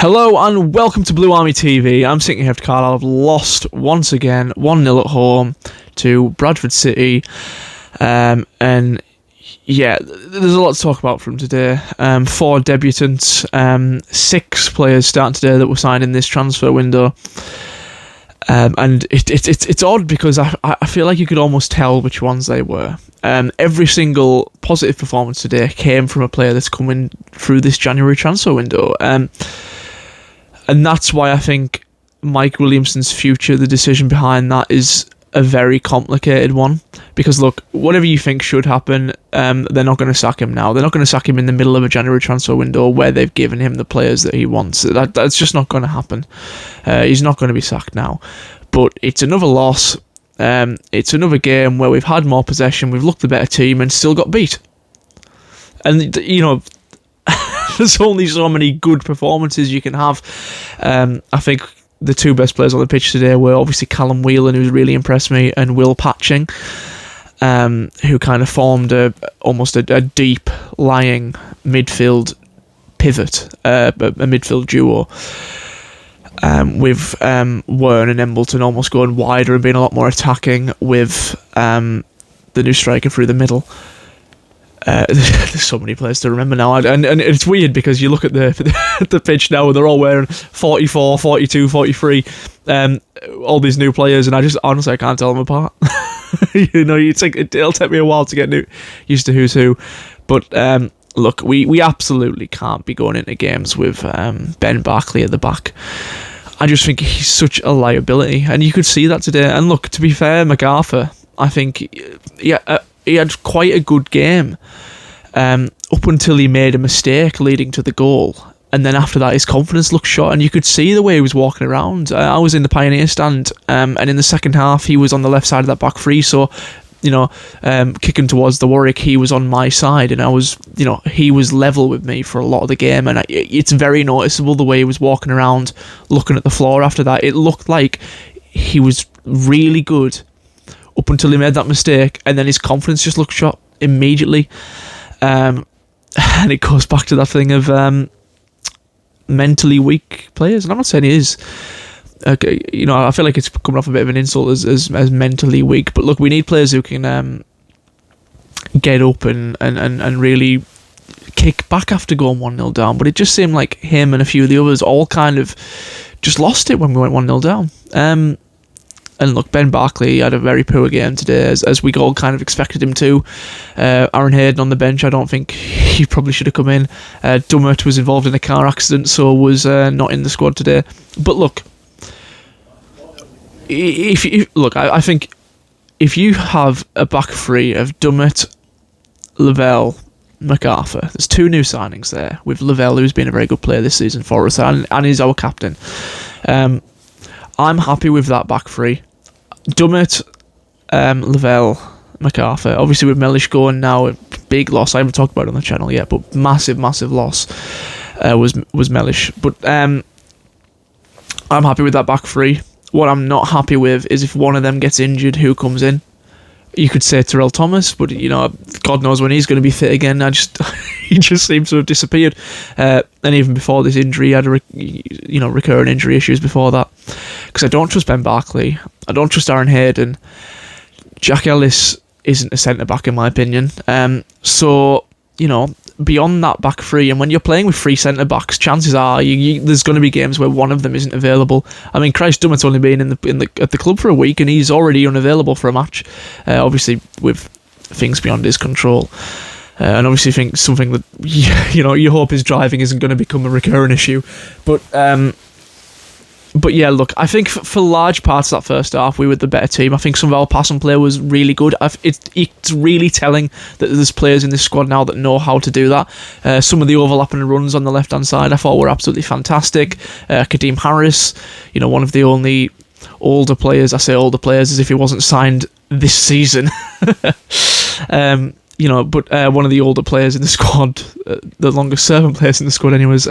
Hello and welcome to Blue Army TV. I'm sitting here after Carlisle have lost once again, 1-0 at home to Bradford City. And yeah, there's a lot to talk about from today. 4 debutants, 6 players starting today that were signed in this transfer window. And it's odd because I feel like you could almost tell which ones they were. Every single positive performance today came from a player that's coming through this January transfer window. And that's why I think Mike Williamson's future, the decision behind that, is a very complicated one. Because look, whatever you think should happen, they're not going to sack him now. They're not going to sack him in the middle of a January transfer window where they've given him the players that he wants. That's just not going to happen. He's not going to be sacked now. But it's another loss. It's another game where we've had more possession, we've looked the better team and still got beat. And, you know, there's only so many good performances you can have. I think the 2 best players on the pitch today were obviously Callum Whelan, who's really impressed me, and Will Patching, who kind of formed almost a deep lying midfield pivot, a midfield duo. With Wern and Embleton almost going wider and being a lot more attacking with the new striker through the middle. There's so many players to remember now, and it's weird because you look at the pitch now and they're all wearing 44, 42, 43, all these new players, and I can't tell them apart. You know, it'll take me a while to get used to who's who, but look, we absolutely can't be going into games with Ben Barkley at the back. I just think he's such a liability, and you could see that today. And look, to be fair, MacArthur, I think he had quite a good game up until he made a mistake leading to the goal, and then after that his confidence looked shot, and you could see the way he was walking around. I was in the Pioneer stand, and in the second half he was on the left side of that back three, so you know, kicking towards the Warwick, he was on my side, and he was level with me for a lot of the game, and it's very noticeable the way he was walking around looking at the floor after that. It looked like he was really good up until he made that mistake, and then his confidence just looked shot immediately. And it goes back to that thing of mentally weak players, and I'm not saying he is. You know, I feel like it's coming off a bit of an insult as mentally weak, but look, we need players who can get up and really kick back after going 1-0 down. But it just seemed like him and a few of the others all kind of just lost it when we went 1-0 down. And look, Ben Barkley had a very poor game today, as we all kind of expected him to. Aaron Hayden on the bench, I don't think he probably should have come in. Dummett was involved in a car accident, so was not in the squad today. But look, I think if you have a back three of Dummett, Lavelle, MacArthur, there's 2 new signings there, with Lavelle, who's been a very good player this season for us, and he's our captain. I'm happy with that back three. Dummett, Lavelle, MacArthur. Obviously with Mellish going now, a big loss. I haven't talked about it on the channel yet, but massive loss was Mellish. But I'm happy with that back three. What I'm not happy with is if one of them gets injured, who comes in? You could say Terrell Thomas, but you know, God knows when he's going to be fit again. He just seems to have disappeared. And even before this injury, he had recurring injury issues before that. Because I don't trust Ben Barkley, I don't trust Aaron Hayden. Jack Ellis isn't a centre back in my opinion. So you know, beyond that back three, and when you're playing with 3 centre backs, chances are there's going to be games where one of them isn't available. I mean, Christ Dummett's only been at the club for a week, and he's already unavailable for a match. Obviously, with things beyond his control, and obviously, think something that you hope his driving isn't going to become a recurring issue. But yeah, look, I think for large parts of that first half, we were the better team. I think some of our passing play was really good. It's really telling that there's players in this squad now that know how to do that. Some of the overlapping runs on the left-hand side I thought were absolutely fantastic. Kadeem Harris, one of the only older players, I say older players as if he wasn't signed this season. But one of the older players in the squad, the longest serving players in the squad anyways,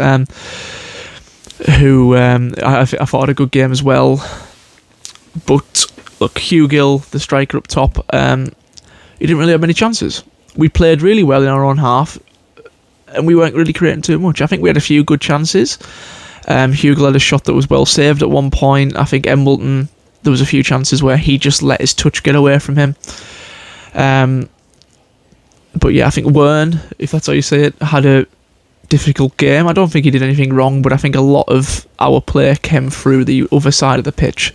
who I thought had a good game as well. But look, Hugh Gill, the striker up top, he didn't really have many chances. We played really well in our own half, and we weren't really creating too much. I think we had a few good chances, Hugo had a shot that was well saved at one point. I think Embleton, there was a few chances where he just let his touch get away from him. But yeah, I think Wern, if that's how you say it, had a difficult game. I don't think he did anything wrong, but I think a lot of our play came through the other side of the pitch.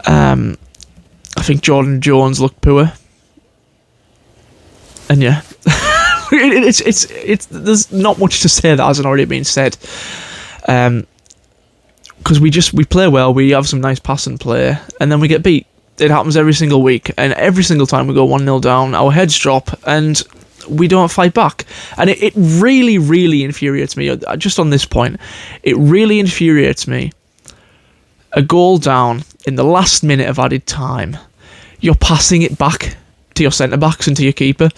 I think Jordan Jones looked poor. And yeah, it's there's not much to say that hasn't already been said. Because we play well, we have some nice passing play, and then we get beat. It happens every single week, and every single time we go 1-0 down, our heads drop, and we don't fight back. And it really, really infuriates me, just on this point, it really infuriates me. A goal down in the last minute of added time, you're passing it back to your centre-backs and to your keeper.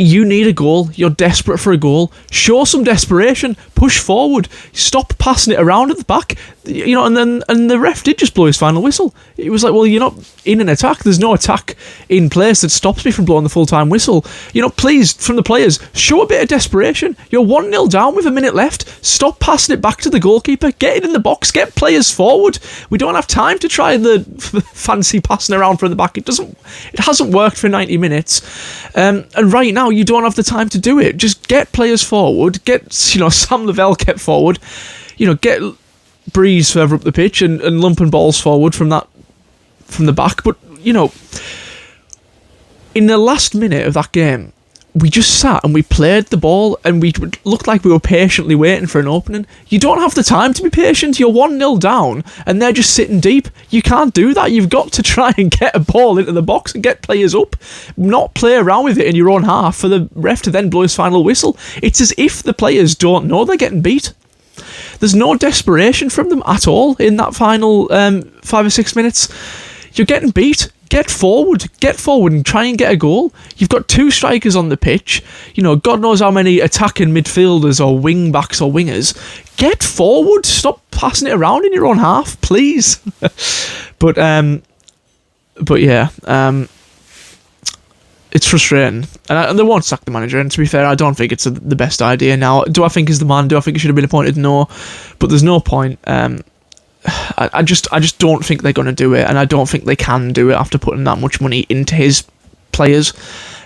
You need a goal. You're desperate for a goal. Show some desperation. Push forward. Stop passing it around at the back. You know, and the ref did just blow his final whistle. It was like, well, you're not in an attack. There's no attack in place that stops me from blowing the full-time whistle. You know, please, from the players, show a bit of desperation. You're 1-0 down with a minute left. Stop passing it back to the goalkeeper. Get it in the box. Get players forward. We don't have time to try the fancy passing around from the back. It hasn't worked for 90 minutes. And right now, you don't have the time to do it. Just get players forward. Get, Sam Lavelle kept forward. Get Breeze further up the pitch and lumping balls forward from the back. But, in the last minute of that game, we just sat and we played the ball and we looked like we were patiently waiting for an opening. You don't have the time to be patient. You're 1-0 down and they're just sitting deep. You can't do that. You've got to try and get a ball into the box and get players up, not play around with it in your own half for the ref to then blow his final whistle. It's as if the players don't know they're getting beat. There's no desperation from them at all in that final 5 or 6 minutes. You're getting beat. Get forward and try and get a goal. You've got 2 strikers on the pitch. God knows how many attacking midfielders or wing backs or wingers. Get forward. Stop passing it around in your own half, please. But yeah, it's frustrating, and they won't sack the manager. And to be fair, I don't think it's the best idea now. Do I think he's the man? Do I think he should have been appointed? No, but there's no point. I just don't think they're going to do it, and I don't think they can do it after putting that much money into his players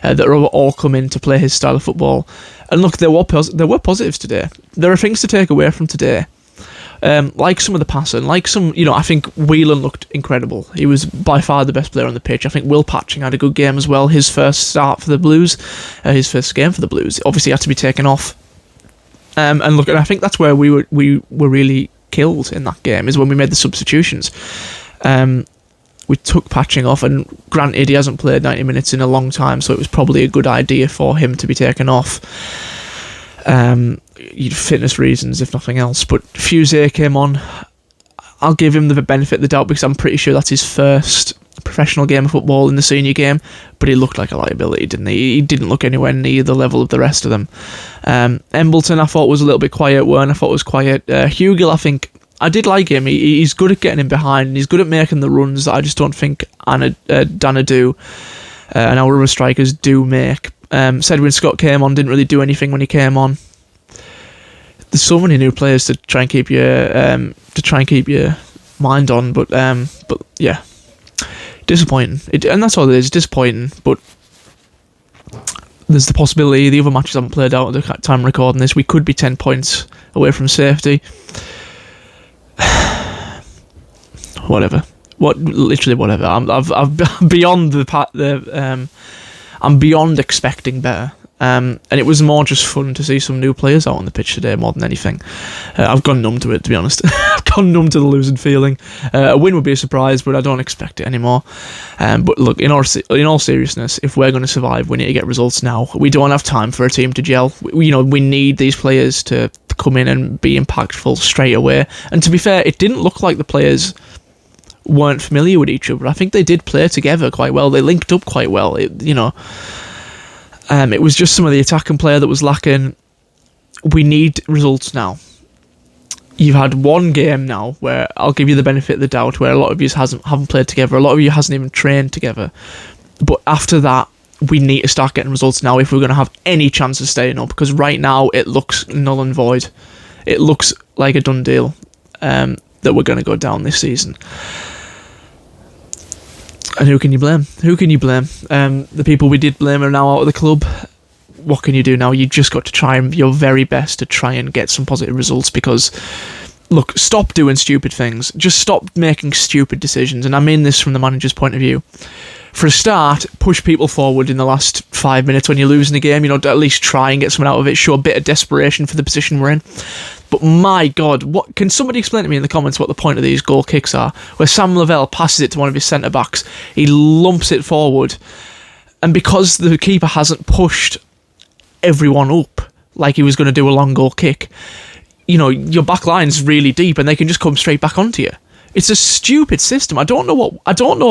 that are all come in to play his style of football. And look, there were positives today. There are things to take away from today, like some of the passing, like some, I think Whelan looked incredible. He was by far the best player on the pitch. I think Will Patching had a good game as well. His first start for the Blues, his first game for the Blues, obviously had to be taken off. And look, and I think that's where we were really killed in that game, is when we made the substitutions. We took Patching off, and granted he hasn't played 90 minutes in a long time, so it was probably a good idea for him to be taken off. Fitness reasons, if nothing else. But Fusé came on. I'll give him the benefit of the doubt because I'm pretty sure that's his first professional game of football in the senior game, but he looked like a liability, didn't he? He didn't look anywhere near the level of the rest of them. Embleton, I thought, was a little bit quiet. Wern, I thought, was quiet. Hugill, I think, I did like him. He's good at getting in behind, and he's good at making the runs that I just don't think Dana do, and our other strikers do make. Sedwin Scott came on, didn't really do anything when he came on. There's so many new players to try and keep your mind on, but yeah, disappointing. And that's all it is, disappointing. But there's the possibility the other matches haven't played out at the time of recording this. We could be 10 points away from safety. Whatever. Literally whatever. I'm beyond I'm beyond expecting better. And it was more just fun to see some new players out on the pitch today more than anything. I've gone numb to it, to be honest. I've gone numb to the losing feeling. A win would be a surprise, but I don't expect it anymore. But look, in all seriousness, if we're going to survive, we need to get results now. We don't have time for a team to gel. We need these players to come in and be impactful straight away. And to be fair, it didn't look like the players weren't familiar with each other. I think they did play together quite well. They linked up quite well. It was just some of the attacking player that was lacking. We need results now. You've had one game now where I'll give you the benefit of the doubt, where a lot of you haven't played together. A lot of you hasn't even trained together. But after that, we need to start getting results now if we're going to have any chance of staying up. Because right now, it looks null and void. It looks like a done deal that we're going to go down this season. And who can you blame? Who can you blame? The people we did blame are now out of the club. What can you do now? You just got to try your very best to try and get some positive results, because, look, stop doing stupid things. Just stop making stupid decisions. And I mean this from the manager's point of view. For a start, push people forward in the last 5 minutes when you're losing the game. At least try and get something out of it. Show a bit of desperation for the position we're in. But my God, what can somebody explain to me in the comments what the point of these goal kicks are? Where Sam Lavelle passes it to one of his centre-backs, he lumps it forward, and because the keeper hasn't pushed everyone up like he was going to do a long goal kick, your back line's really deep and they can just come straight back onto you. It's a stupid system. I don't know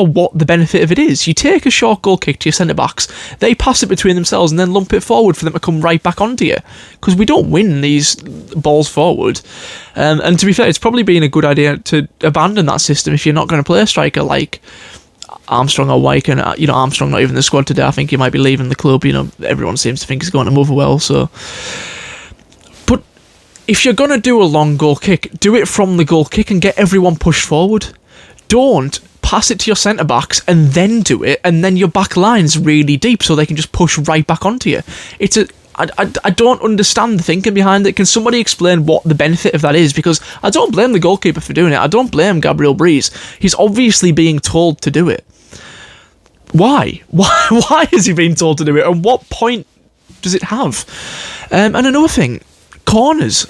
what the benefit of it is. You take a short goal kick to your centre backs, they pass it between themselves and then lump it forward for them to come right back onto you, because we don't win these balls forward. And to be fair, it's probably been a good idea to abandon that system if you're not going to play a striker like Armstrong or Wyke. And Armstrong not even in the squad today. I think he might be leaving the club. Everyone seems to think he's going to Motherwell. So, but if you're going to do a long goal kick, do it from the goal kick and get everyone pushed forward. Don't pass it to your centre-backs and then do it, and then your back line's really deep so they can just push right back onto you. I don't understand the thinking behind it. Can somebody explain what the benefit of that is? Because I don't blame the goalkeeper for doing it. I don't blame Gabriel Breeze. He's obviously being told to do it. Why? Why is he being told to do it? And what point does it have? And another thing, corners.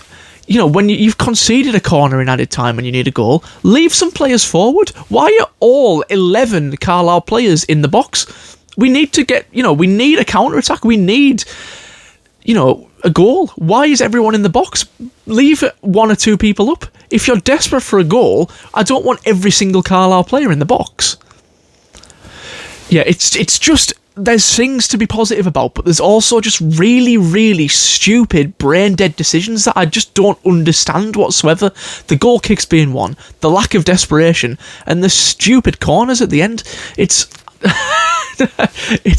When you've conceded a corner in added time and you need a goal, leave some players forward. Why are all 11 Carlisle players in the box? We need to we need a counter-attack. We need, a goal. Why is everyone in the box? Leave one or two people up. If you're desperate for a goal, I don't want every single Carlisle player in the box. Yeah, it's just, there's things to be positive about, but there's also just really, really stupid, brain-dead decisions that I just don't understand whatsoever. The goal kicks being one, the lack of desperation, and the stupid corners at the end. It's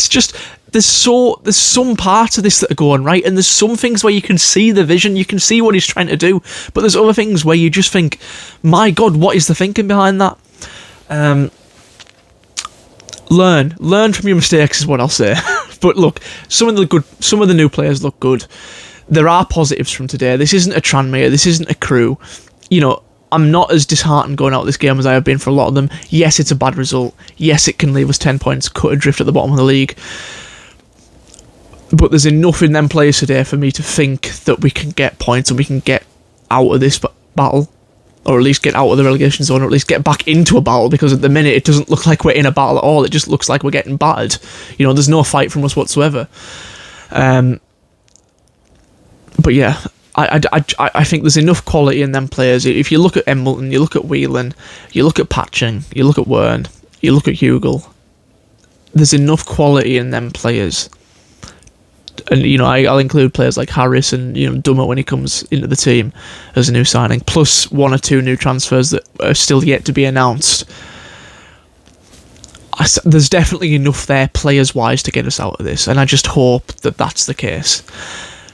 just, there's some parts of this that are going right, and there's some things where you can see the vision, you can see what he's trying to do, but there's other things where you just think, my God, what is the thinking behind that? Learn from your mistakes is what I'll say. But look, some of the new players look good. There are positives from today. This isn't a Tranmere, this isn't a Crew. I'm not as disheartened going out of this game as I have been for a lot of them. Yes, it's a bad result. Yes, it can leave us 10 points cut adrift at the bottom of the league. But there's enough in them players today for me to think that we can get points and we can get out of this battle. Or at least get out of the relegation zone, or at least get back into a battle, because at the minute it doesn't look like we're in a battle at all. It just looks like we're getting battered. There's no fight from us whatsoever. But yeah, I think there's enough quality in them players. If you look at Embleton, you look at Whelan, you look at Patching, you look at Wern, you look at Hugel, there's enough quality in them players. And, I'll include players like Harris and, Dummer when he comes into the team as a new signing, plus one or two new transfers that are still yet to be announced. There's definitely enough there, players-wise, to get us out of this, and I just hope that that's the case.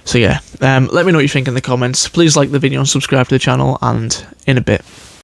So yeah, let me know what you think in the comments. Please like the video and subscribe to the channel, and in a bit.